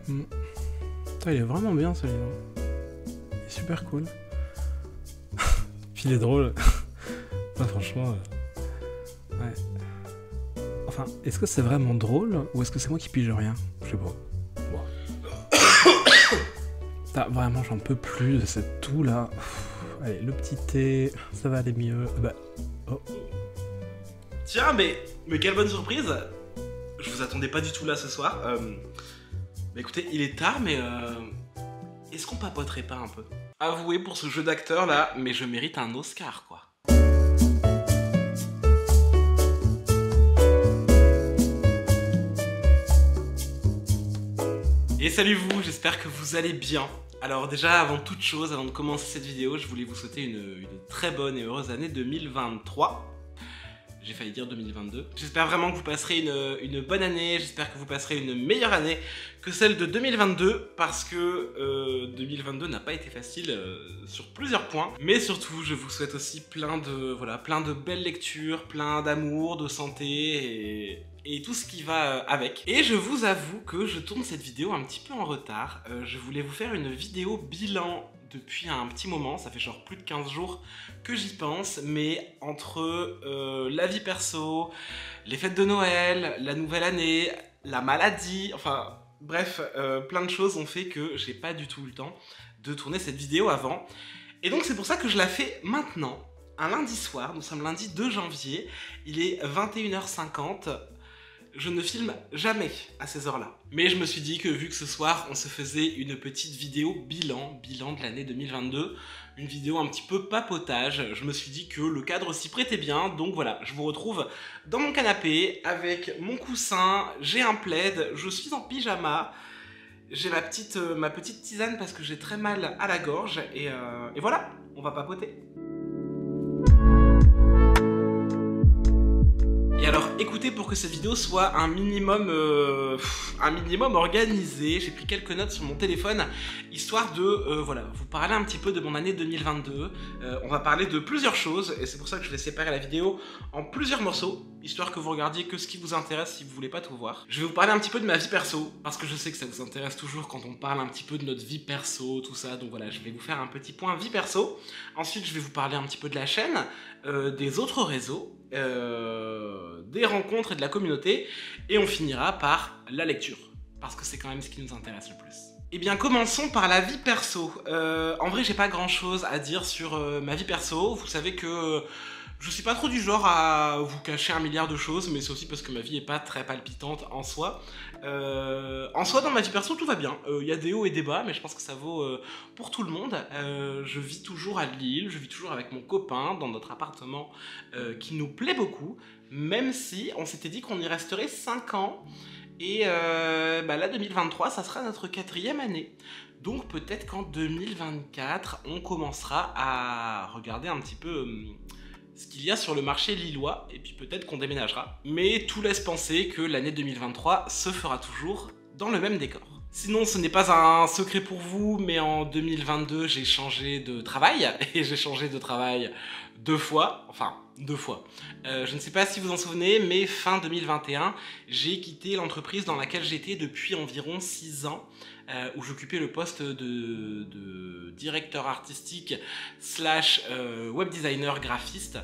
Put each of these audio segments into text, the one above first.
Putain, il est vraiment bien ce livre. Il est super cool. Puis il est drôle. Ouais, franchement. Ouais. Enfin, est-ce que c'est vraiment drôle ou est-ce que c'est moi qui pige rien? Je sais pas. Bon. Putain, vraiment, j'en peux plus de cette toux là. Allez, le petit thé, ça va aller mieux. Bah. Oh. Tiens, mais quelle bonne surprise! Je vous attendais pas du tout là ce soir. Bah écoutez, il est tard, mais est-ce qu'on papoterait pas un peu? Avouez pour ce jeu d'acteur là, mais je mérite un Oscar quoi. Et salut vous, j'espère que vous allez bien. Alors déjà, avant toute chose, avant de commencer cette vidéo, je voulais vous souhaiter une très bonne et heureuse année 2023. J'ai failli dire 2022. J'espère vraiment que vous passerez une bonne année, j'espère que vous passerez une meilleure année que celle de 2022, parce que 2022 n'a pas été facile sur plusieurs points. Mais surtout, je vous souhaite aussi plein de belles lectures, plein d'amour, de santé et tout ce qui va avec. Et je vous avoue que je tourne cette vidéo un petit peu en retard. Je voulais vous faire une vidéo bilan depuis un petit moment, ça fait genre plus de 15 jours que j'y pense, mais entre la vie perso, les fêtes de Noël, la nouvelle année, la maladie, enfin bref, plein de choses ont fait que j'ai pas du tout eu le temps de tourner cette vidéo avant. Et donc c'est pour ça que je la fais maintenant, un lundi soir, nous sommes lundi 2 janvier, il est 21h50, je ne filme jamais à ces heures-là. Mais je me suis dit que vu que ce soir, on se faisait une petite vidéo bilan de l'année 2022, une vidéo un petit peu papotage, je me suis dit que le cadre s'y prêtait bien, donc voilà, je vous retrouve dans mon canapé, avec mon coussin, j'ai un plaid, je suis en pyjama, j'ai ma petite tisane parce que j'ai très mal à la gorge, et voilà, on va papoter. Et alors, écoutez, pour que cette vidéo soit un minimum organisé, j'ai pris quelques notes sur mon téléphone, histoire de voilà, vous parler un petit peu de mon année 2022. On va parler de plusieurs choses, et c'est pour ça que je vais séparer la vidéo en plusieurs morceaux, histoire que vous regardiez que ce qui vous intéresse si vous voulez pas tout voir. Je vais vous parler un petit peu de ma vie perso, parce que je sais que ça vous intéresse toujours quand on parle un petit peu de notre vie perso, tout ça, donc voilà, je vais vous faire un petit point vie perso. Ensuite, je vais vous parler un petit peu de la chaîne, des autres réseaux, des rencontres et de la communauté, et on finira par la lecture, parce que c'est quand même ce qui nous intéresse le plus. Eh bien, commençons par la vie perso. En vrai, j'ai pas grand chose à dire sur ma vie perso. Vous savez que je suis pas trop du genre à vous cacher un milliard de choses, mais c'est aussi parce que ma vie est pas très palpitante en soi. Dans ma vie perso, tout va bien. Il y a des hauts et des bas, mais je pense que ça vaut pour tout le monde. Je vis toujours à Lille, je vis toujours avec mon copain dans notre appartement qui nous plaît beaucoup, même si on s'était dit qu'on y resterait 5 ans. Et là, 2023, ça sera notre 4e année. Donc peut-être qu'en 2024, on commencera à regarder un petit peu ce qu'il y a sur le marché lillois, et puis peut-être qu'on déménagera. Mais tout laisse penser que l'année 2023 se fera toujours dans le même décor. Sinon, ce n'est pas un secret pour vous, mais en 2022, j'ai changé de travail, et j'ai changé de travail 2 fois, enfin 2 fois. Je ne sais pas si vous en souvenez, mais fin 2021, j'ai quitté l'entreprise dans laquelle j'étais depuis environ 6 ans, où j'occupais le poste de directeur artistique / web designer graphiste.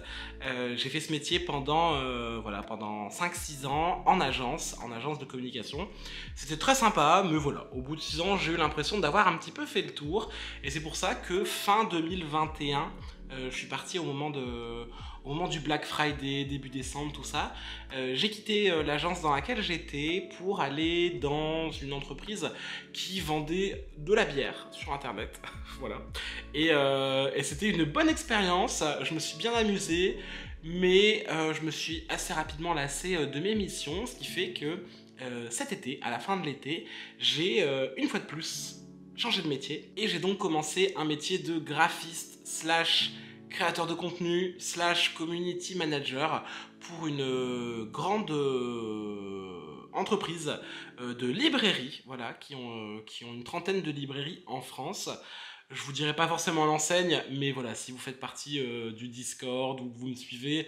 J'ai fait ce métier pendant 5-6 ans en agence de communication. C'était très sympa, mais voilà, au bout de 6 ans, j'ai eu l'impression d'avoir un petit peu fait le tour, et c'est pour ça que fin 2021, je suis parti au moment du Black Friday, début décembre, tout ça. J'ai quitté l'agence dans laquelle j'étais pour aller dans une entreprise qui vendait de la bière sur internet. Voilà. Et c'était une bonne expérience, je me suis bien amusé, mais je me suis assez rapidement lassé de mes missions, ce qui fait que cet été, à la fin de l'été, j'ai une fois de plus changé de métier, et j'ai donc commencé un métier de graphiste / créateur de contenu / community manager pour une grande entreprise de librairies, voilà, qui ont une trentaine de librairies en France. Je vous dirai pas forcément l'enseigne, mais voilà, si vous faites partie du Discord ou que vous me suivez,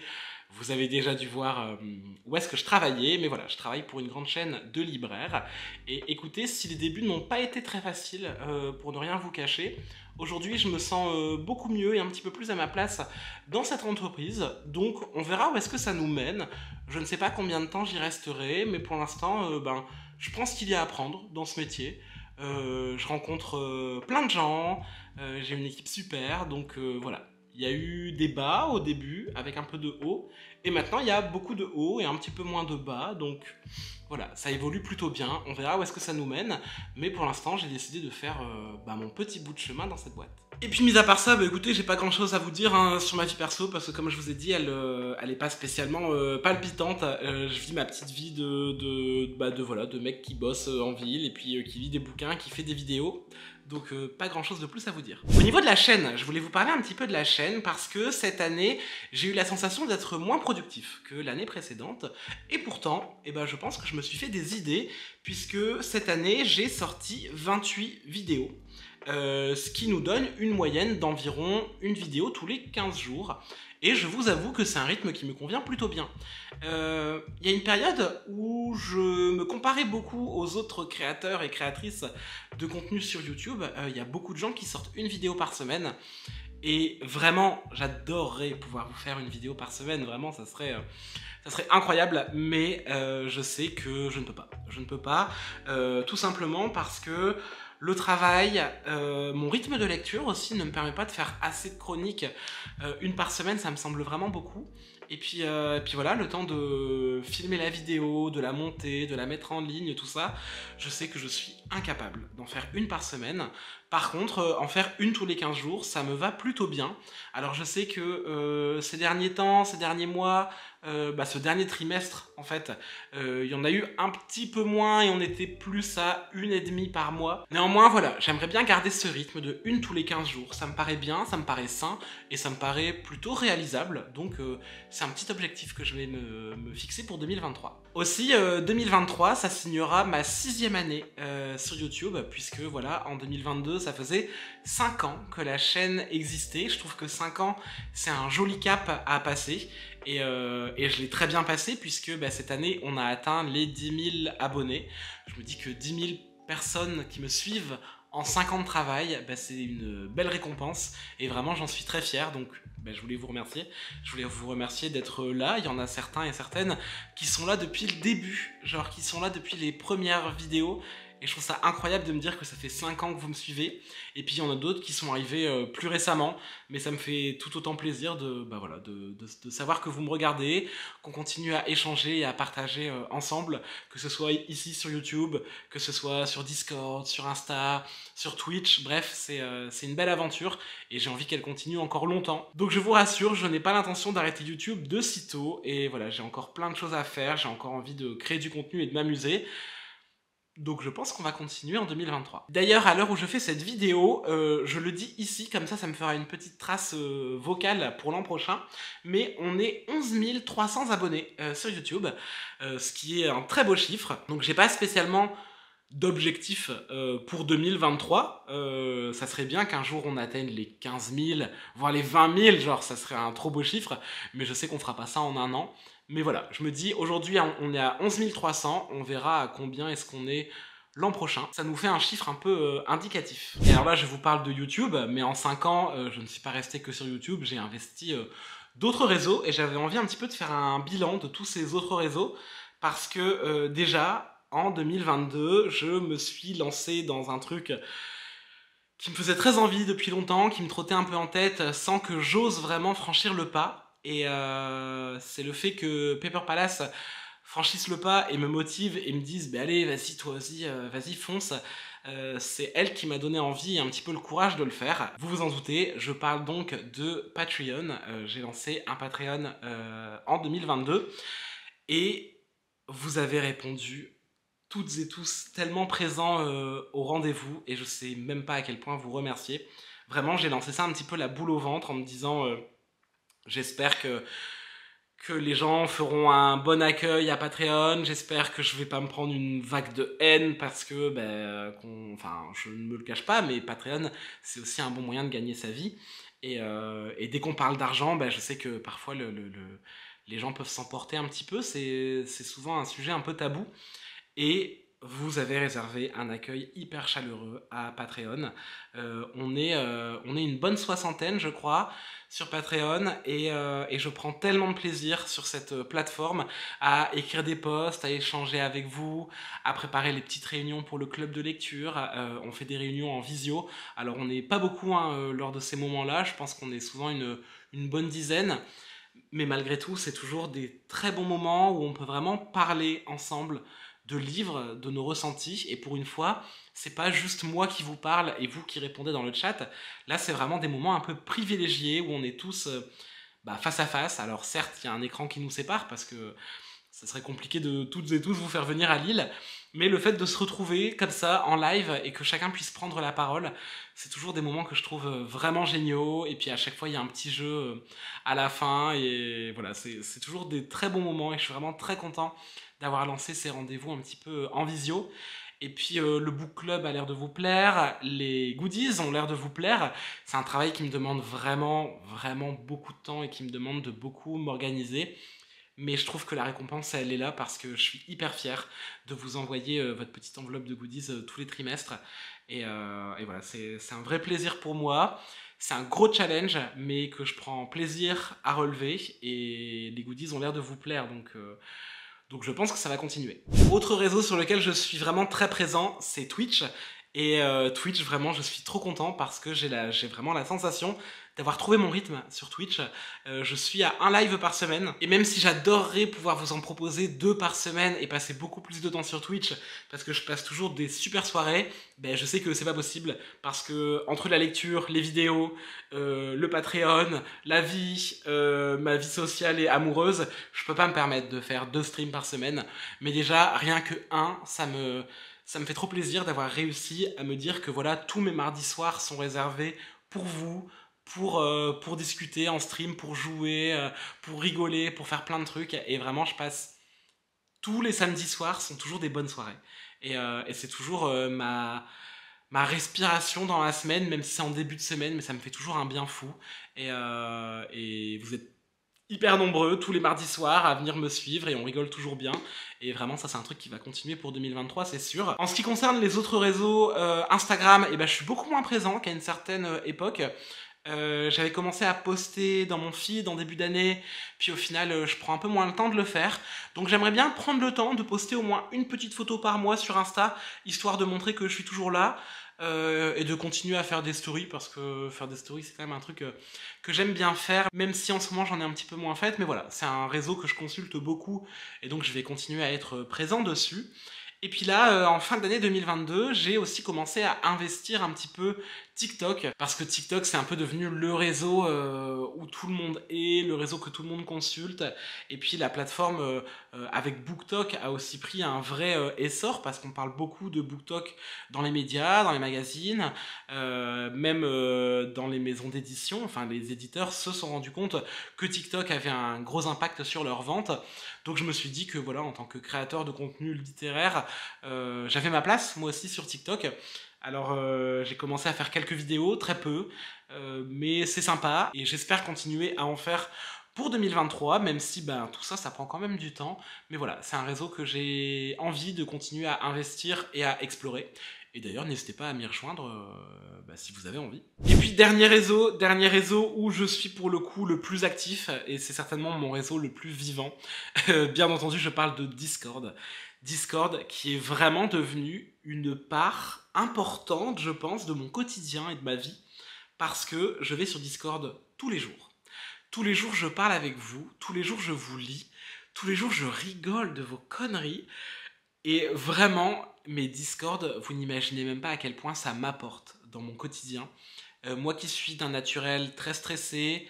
Vous avez déjà dû voir où est-ce que je travaillais, mais voilà, je travaille pour une grande chaîne de libraires. Et écoutez, si les débuts n'ont pas été très faciles, pour ne rien vous cacher, aujourd'hui je me sens beaucoup mieux et un petit peu plus à ma place dans cette entreprise. Donc on verra où est-ce que ça nous mène. Je ne sais pas combien de temps j'y resterai, mais pour l'instant, je pense qu'il y a à apprendre dans ce métier. Je rencontre plein de gens, j'ai une équipe super, donc voilà. Il y a eu des bas au début, avec un peu de haut, et maintenant il y a beaucoup de haut et un petit peu moins de bas, donc voilà, ça évolue plutôt bien. On verra où est-ce que ça nous mène, mais pour l'instant j'ai décidé de faire mon petit bout de chemin dans cette boîte. Et puis mis à part ça, écoutez, j'ai pas grand chose à vous dire sur ma vie perso, parce que comme je vous ai dit, elle est pas spécialement palpitante. Je vis ma petite vie de mec qui bosse en ville, et puis qui lit des bouquins, qui fait des vidéos. Donc pas grand chose de plus à vous dire. Au niveau de la chaîne, je voulais vous parler un petit peu de la chaîne parce que cette année, j'ai eu la sensation d'être moins productif que l'année précédente. Et pourtant, je pense que je me suis fait des idées puisque cette année, j'ai sorti 28 vidéos. Ce qui nous donne une moyenne d'environ une vidéo tous les 15 jours. Et je vous avoue que c'est un rythme qui me convient plutôt bien. Il y a une période où je me comparais beaucoup aux autres créateurs et créatrices de contenu sur YouTube. Il y a beaucoup de gens qui sortent une vidéo par semaine. Et vraiment, j'adorerais pouvoir vous faire une vidéo par semaine. Vraiment, ça serait incroyable. Mais je sais que je ne peux pas. Je ne peux pas, tout simplement parce que le travail, mon rythme de lecture aussi ne me permet pas de faire assez de chroniques. Une par semaine, ça me semble vraiment beaucoup. Et puis voilà, le temps de filmer la vidéo, de la monter, de la mettre en ligne, tout ça, je sais que je suis incapable d'en faire une par semaine. Par contre, en faire une tous les 15 jours, ça me va plutôt bien. Alors je sais que ces derniers temps, ces derniers mois, ce dernier trimestre, en fait, il y en a eu un petit peu moins et on était plus à 1,5 par mois. Néanmoins, voilà, j'aimerais bien garder ce rythme de une tous les 15 jours. Ça me paraît bien, ça me paraît sain et ça me paraît plutôt réalisable. Donc, c'est un petit objectif que je vais me fixer pour 2023. Aussi, 2023, ça signera ma 6e année sur YouTube, puisque voilà, en 2022, ça faisait 5 ans que la chaîne existait. Je trouve que 5 ans, c'est un joli cap à passer. Et je l'ai très bien passé puisque cette année on a atteint les 10 000 abonnés. Je me dis que 10 000 personnes qui me suivent en 5 ans de travail, c'est une belle récompense et vraiment j'en suis très fier. Donc je voulais vous remercier. Je voulais vous remercier d'être là. Il y en a certains et certaines qui sont là depuis le début, genre qui sont là depuis les premières vidéos. Et je trouve ça incroyable de me dire que ça fait 5 ans que vous me suivez. Et puis il y en a d'autres qui sont arrivés plus récemment. Mais ça me fait tout autant plaisir de savoir que vous me regardez, qu'on continue à échanger et à partager ensemble. Que ce soit ici sur YouTube, que ce soit sur Discord, sur Insta, sur Twitch. Bref, c'est une belle aventure. Et j'ai envie qu'elle continue encore longtemps. Donc je vous rassure, je n'ai pas l'intention d'arrêter YouTube de sitôt. Et voilà, j'ai encore plein de choses à faire. J'ai encore envie de créer du contenu et de m'amuser. Donc je pense qu'on va continuer en 2023. D'ailleurs, à l'heure où je fais cette vidéo, je le dis ici, comme ça me fera une petite trace vocale pour l'an prochain, mais on est 11 300 abonnés sur YouTube, ce qui est un très beau chiffre. Donc j'ai pas spécialement d'objectif pour 2023. Ça serait bien qu'un jour on atteigne les 15 000, voire les 20 000, genre ça serait un trop beau chiffre, mais je sais qu'on fera pas ça en un an. Mais voilà, je me dis, aujourd'hui on est à 11 300, on verra à combien est-ce qu'on est l'an prochain. Ça nous fait un chiffre un peu indicatif. Et alors là, je vous parle de YouTube, mais en 5 ans, je ne suis pas resté que sur YouTube, j'ai investi d'autres réseaux, et j'avais envie un petit peu de faire un bilan de tous ces autres réseaux, parce que déjà, en 2022, je me suis lancé dans un truc qui me faisait très envie depuis longtemps, qui me trottait un peu en tête, sans que j'ose vraiment franchir le pas. Et c'est le fait que Paper Palace franchisse le pas et me motive et me dise allez, vas-y, toi aussi, vas-y, fonce. C'est elle qui m'a donné envie et un petit peu le courage de le faire. Vous vous en doutez, je parle donc de Patreon. J'ai lancé un Patreon en 2022 et vous avez répondu toutes et tous tellement présents au rendez-vous, et je sais même pas à quel point vous remercier. Vraiment, j'ai lancé ça un petit peu la boule au ventre en me disant j'espère que les gens feront un bon accueil à Patreon, j'espère que je vais pas me prendre une vague de haine parce que, je ne me le cache pas, mais Patreon, c'est aussi un bon moyen de gagner sa vie. Et dès qu'on parle d'argent, je sais que parfois les gens peuvent s'emporter un petit peu, c'est souvent un sujet un peu tabou. Et vous avez réservé un accueil hyper chaleureux à Patreon. On est une bonne soixantaine, je crois, sur Patreon, et je prends tellement de plaisir sur cette plateforme à écrire des posts, à échanger avec vous, à préparer les petites réunions pour le club de lecture. On fait des réunions en visio. Alors on n'est pas beaucoup lors de ces moments-là, je pense qu'on est souvent une bonne dizaine. Mais malgré tout, c'est toujours des très bons moments où on peut vraiment parler ensemble de livres, de nos ressentis. Et pour une fois, c'est pas juste moi qui vous parle et vous qui répondez dans le chat. Là, c'est vraiment des moments un peu privilégiés où on est tous face à face. Alors certes, il y a un écran qui nous sépare parce que ça serait compliqué de toutes et tous vous faire venir à Lille. Mais le fait de se retrouver comme ça en live et que chacun puisse prendre la parole, c'est toujours des moments que je trouve vraiment géniaux. Et puis à chaque fois, il y a un petit jeu à la fin. Et voilà, c'est toujours des très bons moments et je suis vraiment très content d'avoir lancé ces rendez-vous un petit peu en visio. Et puis le book club a l'air de vous plaire, les goodies ont l'air de vous plaire. C'est un travail qui me demande vraiment, vraiment beaucoup de temps et qui me demande de beaucoup m'organiser. Mais je trouve que la récompense, elle est là parce que je suis hyper fier de vous envoyer votre petite enveloppe de goodies tous les trimestres. Et voilà, c'est un vrai plaisir pour moi. C'est un gros challenge, mais que je prends plaisir à relever. Et les goodies ont l'air de vous plaire, donc je pense que ça va continuer. Autre réseau sur lequel je suis vraiment très présent, c'est Twitch. Et Twitch, vraiment, je suis trop content parce que j'ai vraiment la sensation d'avoir trouvé mon rythme sur Twitch. Je suis à un live par semaine. Et même si j'adorerais pouvoir vous en proposer 2 par semaine et passer beaucoup plus de temps sur Twitch, parce que je passe toujours des super soirées, ben je sais que c'est pas possible. Parce que entre la lecture, les vidéos, le Patreon, la vie, ma vie sociale et amoureuse, je peux pas me permettre de faire 2 streams par semaine. Mais déjà, rien que un, ça me fait trop plaisir d'avoir réussi à me dire que voilà, tous mes mardis soirs sont réservés pour vous, pour discuter en stream, pour jouer, pour rigoler, pour faire plein de trucs. Et vraiment, je passe tous les samedis soirs, sont toujours des bonnes soirées. Et c'est toujours ma respiration dans la semaine, même si c'est en début de semaine, mais ça me fait toujours un bien fou. Et vous êtes hyper nombreux tous les mardis soirs à venir me suivre et on rigole toujours bien. Et vraiment, ça c'est un truc qui va continuer pour 2023, c'est sûr. En ce qui concerne les autres réseaux, Instagram, je suis beaucoup moins présent qu'à une certaine époque. J'avais commencé à poster dans mon feed en début d'année, puis au final je prends un peu moins le temps de le faire. Donc j'aimerais bien prendre le temps de poster au moins une petite photo par mois sur Insta, histoire de montrer que je suis toujours là. Et de continuer à faire des stories parce que faire des stories c'est quand même un truc que j'aime bien faire, même si en ce moment j'en ai un petit peu moins fait, mais voilà, c'est un réseau que je consulte beaucoup et donc je vais continuer à être présent dessus. Et puis là, en fin d'année 2022, j'ai aussi commencé à investir un petit peu TikTok, parce que TikTok c'est un peu devenu le réseau où tout le monde est, le réseau que tout le monde consulte, et puis la plateforme avec BookTok a aussi pris un vrai essor, parce qu'on parle beaucoup de BookTok dans les médias, dans les magazines, même dans les maisons d'édition, enfin les éditeurs se sont rendus compte que TikTok avait un gros impact sur leurs ventes. Donc je me suis dit que voilà, en tant que créateur de contenu littéraire, j'avais ma place moi aussi sur TikTok. Alors j'ai commencé à faire quelques vidéos, très peu, mais c'est sympa et j'espère continuer à en faire pour 2023, même si tout ça, ça prend quand même du temps. Mais voilà, c'est un réseau que j'ai envie de continuer à investir et à explorer. Et d'ailleurs, n'hésitez pas à m'y rejoindre si vous avez envie. Et puis, dernier réseau où je suis pour le coup le plus actif, et c'est certainement mon réseau le plus vivant. Bien entendu, je parle de Discord. Discord qui est vraiment devenu une part importante, je pense, de mon quotidien et de ma vie, parce que je vais sur Discord tous les jours. Tous les jours, je parle avec vous, tous les jours, je vous lis, tous les jours, je rigole de vos conneries, et vraiment, mes Discord, vous n'imaginez même pas à quel point ça m'apporte dans mon quotidien. Moi qui suis d'un naturel très stressé,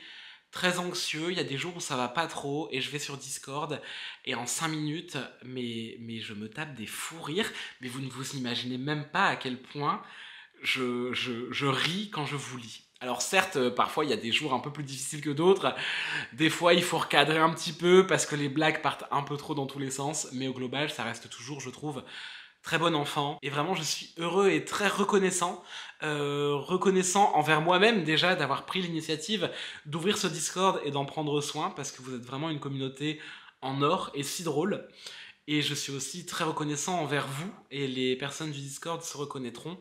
très anxieux, il y a des jours où ça va pas trop, et je vais sur Discord, et en 5 minutes, mais je me tape des fous rires, mais vous ne vous imaginez même pas à quel point je ris quand je vous lis. Alors certes, parfois il y a des jours un peu plus difficiles que d'autres, des fois il faut recadrer un petit peu parce que les blagues partent un peu trop dans tous les sens, mais au global ça reste toujours, je trouve, très bon enfant, et vraiment je suis heureux et très reconnaissant, reconnaissant envers moi-même déjà d'avoir pris l'initiative d'ouvrir ce Discord et d'en prendre soin, parce que vous êtes vraiment une communauté en or et si drôle. Et je suis aussi très reconnaissant envers vous, et les personnes du Discord se reconnaîtront.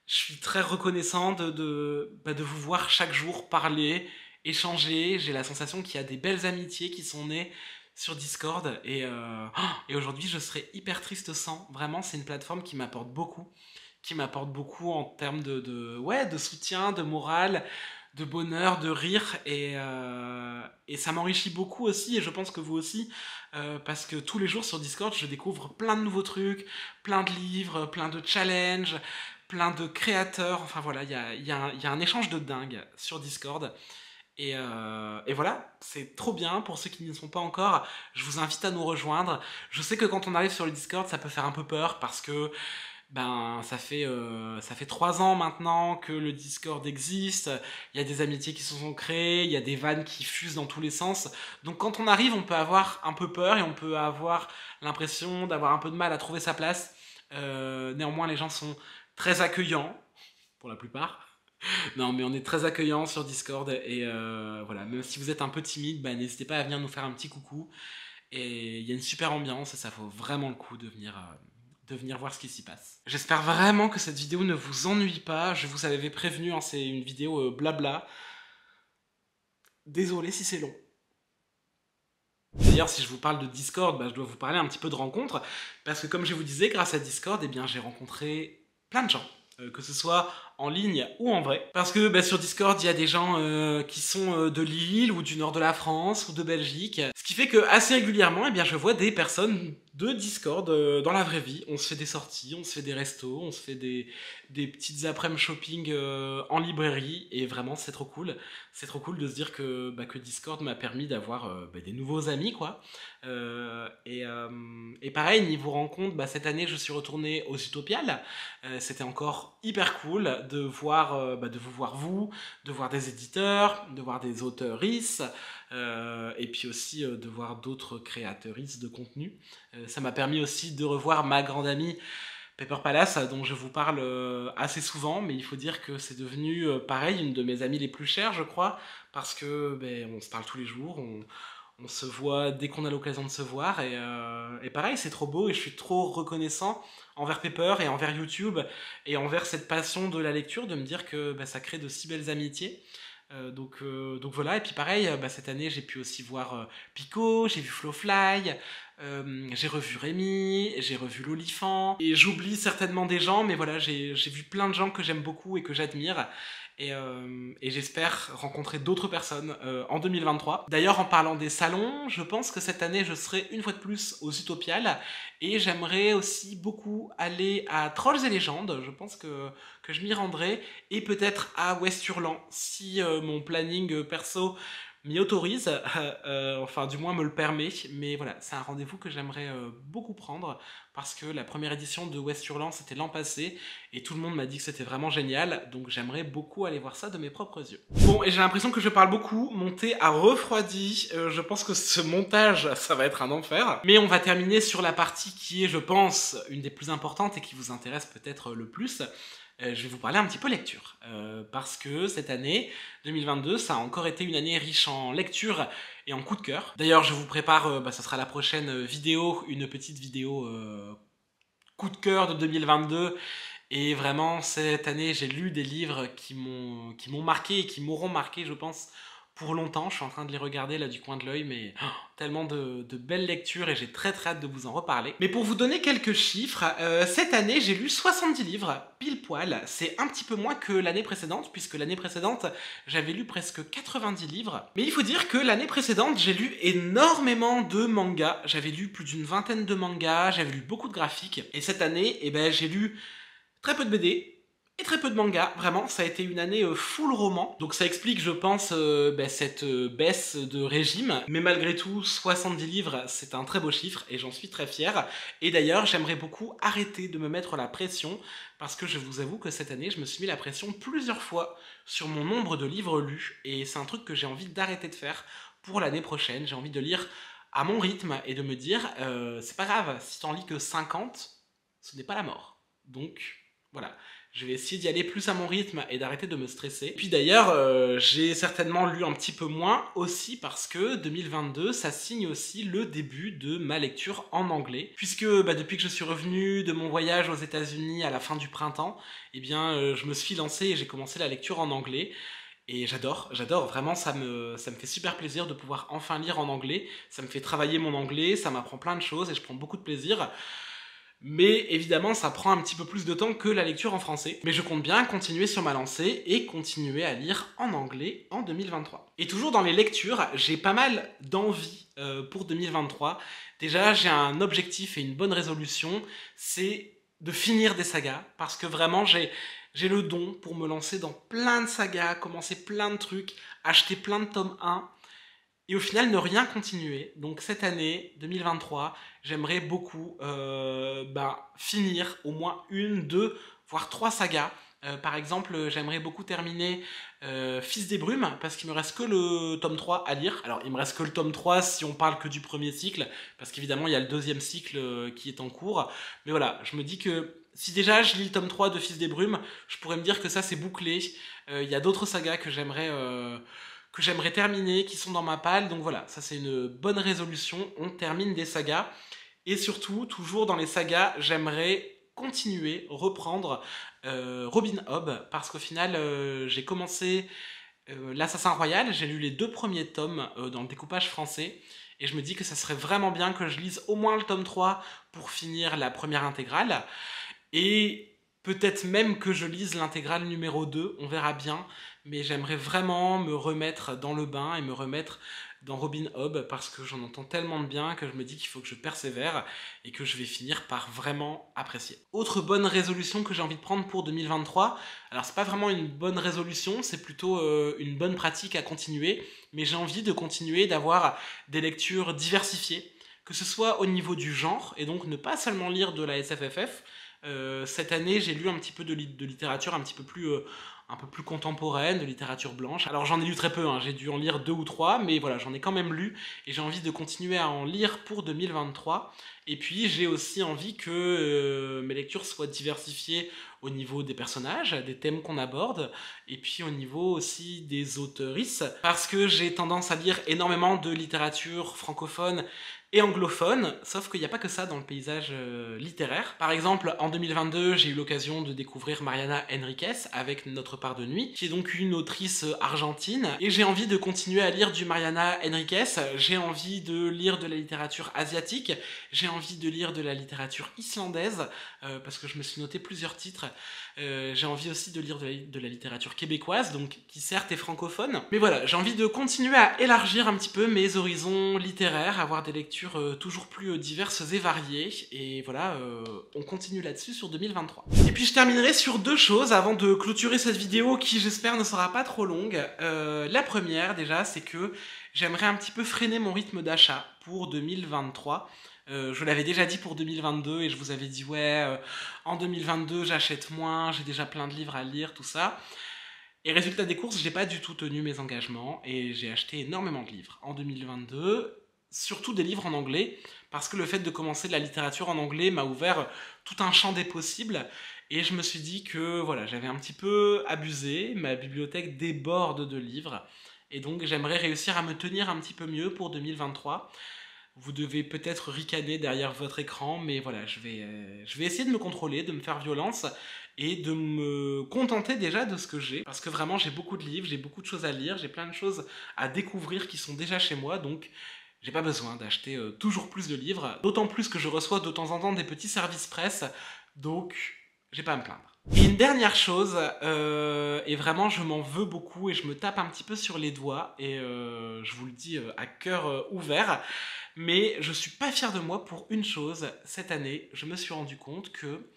Je suis très reconnaissant de vous voir chaque jour parler, échanger. J'ai la sensation qu'il y a des belles amitiés qui sont nées sur Discord. Et aujourd'hui, je serais hyper triste sans. Vraiment, c'est une plateforme qui m'apporte beaucoup. Qui m'apporte beaucoup en termes ouais, de soutien, de morale, de bonheur, de rire. Et ça m'enrichit beaucoup aussi, et je pense que vous aussi. Parce que tous les jours sur Discord, je découvre plein de nouveaux trucs, plein de livres, plein de challenges, plein de créateurs. Enfin voilà, il y a un échange de dingue sur Discord. Et voilà, c'est trop bien. Pour ceux qui n'y sont pas encore, je vous invite à nous rejoindre. Je sais que quand on arrive sur le Discord, ça peut faire un peu peur parce que ça fait 3 ans maintenant que le Discord existe. Il y a des amitiés qui se sont créées, il y a des vannes qui fusent dans tous les sens. Donc quand on arrive, on peut avoir un peu peur et on peut avoir l'impression d'avoir un peu de mal à trouver sa place. Néanmoins, les gens sont très accueillants, pour la plupart. Non, mais on est très accueillants sur Discord et voilà, même si vous êtes un peu timide, n'hésitez pas à venir nous faire un petit coucou. Et il y a une super ambiance et ça vaut vraiment le coup de venir voir ce qui s'y passe. J'espère vraiment que cette vidéo ne vous ennuie pas. Je vous avais prévenu, hein, c'est une vidéo blabla. Désolé si c'est long. D'ailleurs, si je vous parle de Discord, je dois vous parler un petit peu de rencontres. Parce que comme je vous disais, grâce à Discord, j'ai rencontré plein de gens. Que ce soit en ligne ou en vrai. Parce que sur Discord, il y a des gens qui sont de Lille ou du nord de la France ou de Belgique. Ce qui fait que assez régulièrement, je vois des personnes de Discord dans la vraie vie. On se fait des sorties, on se fait des restos, on se fait des petites après-midi shopping en librairie. Et vraiment, c'est trop cool. C'est trop cool de se dire que Discord m'a permis d'avoir des nouveaux amis, quoi. Et pareil, niveau rencontre, cette année, je suis retourné aux Utopiales. C'était encore hyper cool de voir, de vous voir vous, de voir des éditeurs, de voir des auteuristes, et puis aussi de voir d'autres créateuristes de contenu. Ça m'a permis aussi de revoir ma grande amie Pepper Palace, dont je vous parle assez souvent, mais il faut dire que c'est devenu, pareil, une de mes amies les plus chères, je crois, parce que on se parle tous les jours, on se voit dès qu'on a l'occasion de se voir, et pareil, c'est trop beau, et je suis trop reconnaissant envers Pepper et envers YouTube, et envers cette passion de la lecture, de me dire que ça crée de si belles amitiés. Donc voilà, et puis pareil, cette année j'ai pu aussi voir Pico, j'ai vu Flowfly, j'ai revu Rémi, j'ai revu l'Olifant, et j'oublie certainement des gens, mais voilà, j'ai vu plein de gens que j'aime beaucoup et que j'admire, et j'espère rencontrer d'autres personnes en 2023. D'ailleurs, en parlant des salons, je pense que cette année je serai une fois de plus aux Utopiales, et j'aimerais aussi beaucoup aller à Trolls et Légendes, je pense que je m'y rendrai, et peut-être à Westurland, si mon planning perso m'y autorise, enfin du moins me le permet, mais voilà, c'est un rendez-vous que j'aimerais beaucoup prendre, parce que la première édition de Westurland c'était l'an passé, et tout le monde m'a dit que c'était vraiment génial, donc j'aimerais beaucoup aller voir ça de mes propres yeux. Bon, et j'ai l'impression que je parle beaucoup, mon thé a refroidi, je pense que ce montage, ça va être un enfer, mais on va terminer sur la partie qui est, je pense, une des plus importantes et qui vous intéresse peut-être le plus. Je vais vous parler un petit peu lecture, parce que cette année 2022, ça a encore été une année riche en lecture et en coups de cœur. D'ailleurs, je vous prépare, ce sera la prochaine vidéo, une petite vidéo coup de cœur de 2022. Et vraiment, cette année, j'ai lu des livres qui m'ont marqué et qui m'auront marqué, je pense, pour longtemps. Je suis en train de les regarder là du coin de l'œil, mais tellement de belles lectures, et j'ai très hâte de vous en reparler. Mais pour vous donner quelques chiffres, cette année j'ai lu 70 livres, pile poil. C'est un petit peu moins que l'année précédente, puisque l'année précédente j'avais lu presque 90 livres. Mais il faut dire que l'année précédente j'ai lu énormément de mangas. J'avais lu plus d'une vingtaine de mangas, j'avais lu beaucoup de graphiques. Et cette année, j'ai lu très peu de BD, et très peu de manga, vraiment, ça a été une année full roman. Donc ça explique, je pense, cette baisse de régime. Mais malgré tout, 70 livres, c'est un très beau chiffre, et j'en suis très fier. Et d'ailleurs, j'aimerais beaucoup arrêter de me mettre la pression, parce que je vous avoue que cette année, je me suis mis la pression plusieurs fois sur mon nombre de livres lus, et c'est un truc que j'ai envie d'arrêter de faire pour l'année prochaine. J'ai envie de lire à mon rythme, et de me dire, c'est pas grave, si t'en lis que 50... ce n'est pas la mort. Donc voilà, je vais essayer d'y aller plus à mon rythme et d'arrêter de me stresser. Puis d'ailleurs, j'ai certainement lu un petit peu moins aussi parce que 2022, ça signe aussi le début de ma lecture en anglais. Puisque depuis que je suis revenu de mon voyage aux États-Unis à la fin du printemps, eh bien, je me suis lancé et j'ai commencé la lecture en anglais. Et j'adore, vraiment, ça me fait super plaisir de pouvoir enfin lire en anglais. Ça me fait travailler mon anglais, ça m'apprend plein de choses et je prends beaucoup de plaisir. Mais évidemment, ça prend un petit peu plus de temps que la lecture en français. Mais je compte bien continuer sur ma lancée et continuer à lire en anglais en 2023. Et toujours dans les lectures, j'ai pas mal d'envie pour 2023. Déjà, j'ai un objectif et une bonne résolution, c'est de finir des sagas. Parce que vraiment, j'ai le don pour me lancer dans plein de sagas, commencer plein de trucs, acheter plein de tomes 1, et au final ne rien continuer. Donc cette année, 2023, j'aimerais beaucoup finir au moins 1, 2, voire 3 sagas. Par exemple, j'aimerais beaucoup terminer Fils des Brumes, parce qu'il me reste que le tome 3 à lire. Alors il me reste que le tome 3 si on parle que du premier cycle, parce qu'évidemment il y a le deuxième cycle qui est en cours. Mais voilà, je me dis que si déjà je lis le tome 3 de Fils des Brumes, je pourrais me dire que ça c'est bouclé. Il y a d'autres sagas que j'aimerais terminer, qui sont dans ma palle. Donc voilà, ça c'est une bonne résolution. On termine des sagas. Et surtout, toujours dans les sagas, j'aimerais continuer, reprendre Robin Hood, parce qu'au final, j'ai commencé l'Assassin Royal, j'ai lu les 2 premiers tomes dans le découpage français, et je me dis que ça serait vraiment bien que je lise au moins le tome 3 pour finir la première intégrale, et peut-être même que je lise l'intégrale numéro 2, on verra bien, mais j'aimerais vraiment me remettre dans le bain et me remettre dans Robin Hood parce que j'en entends tellement de bien que je me dis qu'il faut que je persévère et que je vais finir par vraiment apprécier. Autre bonne résolution que j'ai envie de prendre pour 2023, alors c'est pas vraiment une bonne résolution, c'est plutôt une bonne pratique à continuer, mais j'ai envie de continuer d'avoir des lectures diversifiées, que ce soit au niveau du genre, et donc ne pas seulement lire de la SFFF. Cette année, j'ai lu un petit peu de littérature un peu plus contemporaine, de littérature blanche. Alors j'en ai lu très peu, hein, j'ai dû en lire 2 ou 3, mais voilà, j'en ai quand même lu, et j'ai envie de continuer à en lire pour 2023. Et puis j'ai aussi envie que mes lectures soient diversifiées au niveau des personnages, des thèmes qu'on aborde, et puis au niveau aussi des auteurices, parce que j'ai tendance à lire énormément de littérature francophone et anglophone, sauf qu'il n'y a pas que ça dans le paysage littéraire. Par exemple, en 2022, j'ai eu l'occasion de découvrir Mariana Enriquez avec Notre part de nuit, qui est donc une autrice argentine, et j'ai envie de continuer à lire du Mariana Enriquez, j'ai envie de lire de la littérature asiatique, j'ai envie de lire de la littérature islandaise, parce que je me suis noté plusieurs titres, j'ai envie aussi de lire de la littérature québécoise, donc qui certes est francophone, mais voilà, j'ai envie de continuer à élargir un petit peu mes horizons littéraires, avoir des lectures toujours plus diverses et variées, et voilà, on continue là-dessus sur 2023. Et puis je terminerai sur 2 choses avant de clôturer cette vidéo qui j'espère ne sera pas trop longue. La première déjà, c'est que j'aimerais un petit peu freiner mon rythme d'achat pour 2023. Je l'avais déjà dit pour 2022 et je vous avais dit ouais, en 2022 j'achète moins, j'ai déjà plein de livres à lire, tout ça. Et résultat des courses, j'ai pas du tout tenu mes engagements et j'ai acheté énormément de livres en 2022, surtout des livres en anglais, parce que le fait de commencer de la littérature en anglais m'a ouvert tout un champ des possibles, et je me suis dit que voilà, j'avais un petit peu abusé, ma bibliothèque déborde de livres, et donc j'aimerais réussir à me tenir un petit peu mieux pour 2023. Vous devez peut-être ricaner derrière votre écran, mais voilà, je vais essayer de me contrôler, de me faire violence, et de me contenter déjà de ce que j'ai, parce que vraiment j'ai beaucoup de livres, j'ai beaucoup de choses à lire, j'ai plein de choses à découvrir qui sont déjà chez moi, donc j'ai pas besoin d'acheter toujours plus de livres, d'autant plus que je reçois de temps en temps des petits services presse, donc j'ai pas à me plaindre. Et une dernière chose, et vraiment je m'en veux beaucoup et je me tape un petit peu sur les doigts, et je vous le dis à cœur ouvert, mais je suis pas fier de moi pour une chose. Cette année, je me suis rendu compte que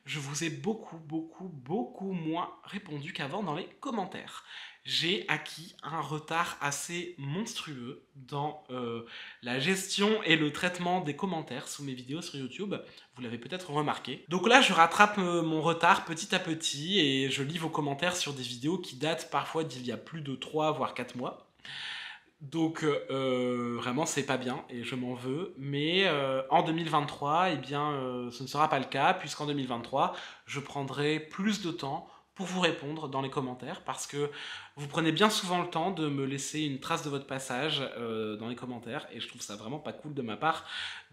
je vous ai beaucoup moins répondu qu'avant dans les commentaires. J'ai acquis un retard assez monstrueux dans la gestion et le traitement des commentaires sous mes vidéos sur YouTube. Vous l'avez peut-être remarqué. Donc là, je rattrape mon retard petit à petit et je lis vos commentaires sur des vidéos qui datent parfois d'il y a plus de 3 voire 4 mois. Donc vraiment c'est pas bien et je m'en veux, mais en 2023 eh bien ce ne sera pas le cas, puisqu'en 2023 je prendrai plus de temps pour vous répondre dans les commentaires, parce que vous prenez bien souvent le temps de me laisser une trace de votre passage dans les commentaires, et je trouve ça vraiment pas cool de ma part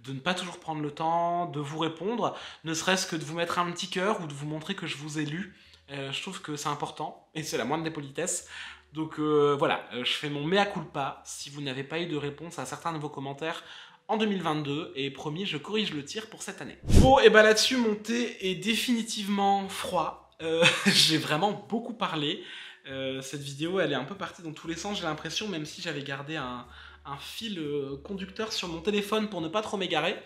de ne pas toujours prendre le temps de vous répondre, ne serait-ce que de vous mettre un petit cœur ou de vous montrer que je vous ai lu. Je trouve que c'est important, et c'est la moindre des politesses. Donc voilà, je fais mon mea culpa si vous n'avez pas eu de réponse à certains de vos commentaires en 2022, et promis, je corrige le tir pour cette année. Bon, et bah là-dessus, mon thé est définitivement froid. J'ai vraiment beaucoup parlé. Cette vidéo, elle est un peu partie dans tous les sens, j'ai l'impression, même si j'avais gardé un fil conducteur sur mon téléphone pour ne pas trop m'égarer.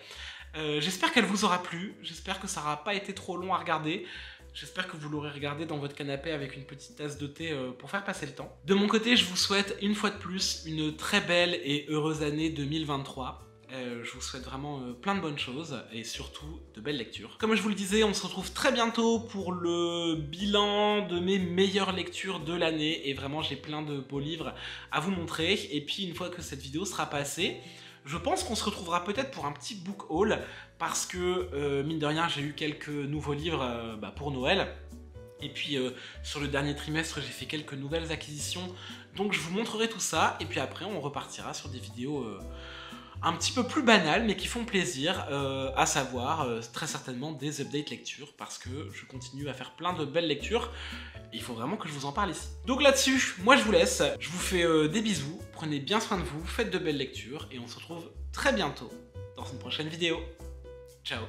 J'espère qu'elle vous aura plu, j'espère que ça n'aura pas été trop long à regarder. J'espère que vous l'aurez regardé dans votre canapé avec une petite tasse de thé pour faire passer le temps. De mon côté, je vous souhaite une fois de plus une très belle et heureuse année 2023. Je vous souhaite vraiment plein de bonnes choses et surtout de belles lectures. Comme je vous le disais, on se retrouve très bientôt pour le bilan de mes meilleures lectures de l'année. Et vraiment, j'ai plein de beaux livres à vous montrer. Et puis, une fois que cette vidéo sera passée, je pense qu'on se retrouvera peut-être pour un petit book haul, parce que, mine de rien, j'ai eu quelques nouveaux livres pour Noël. Et puis, sur le dernier trimestre, j'ai fait quelques nouvelles acquisitions. Donc, je vous montrerai tout ça. Et puis après, on repartira sur des vidéos un petit peu plus banales, mais qui font plaisir, à savoir très certainement des updates lecture, parce que je continue à faire plein de belles lectures. Et il faut vraiment que je vous en parle ici. Donc là-dessus, moi je vous laisse, je vous fais des bisous, prenez bien soin de vous, faites de belles lectures, et on se retrouve très bientôt dans une prochaine vidéo. Ciao.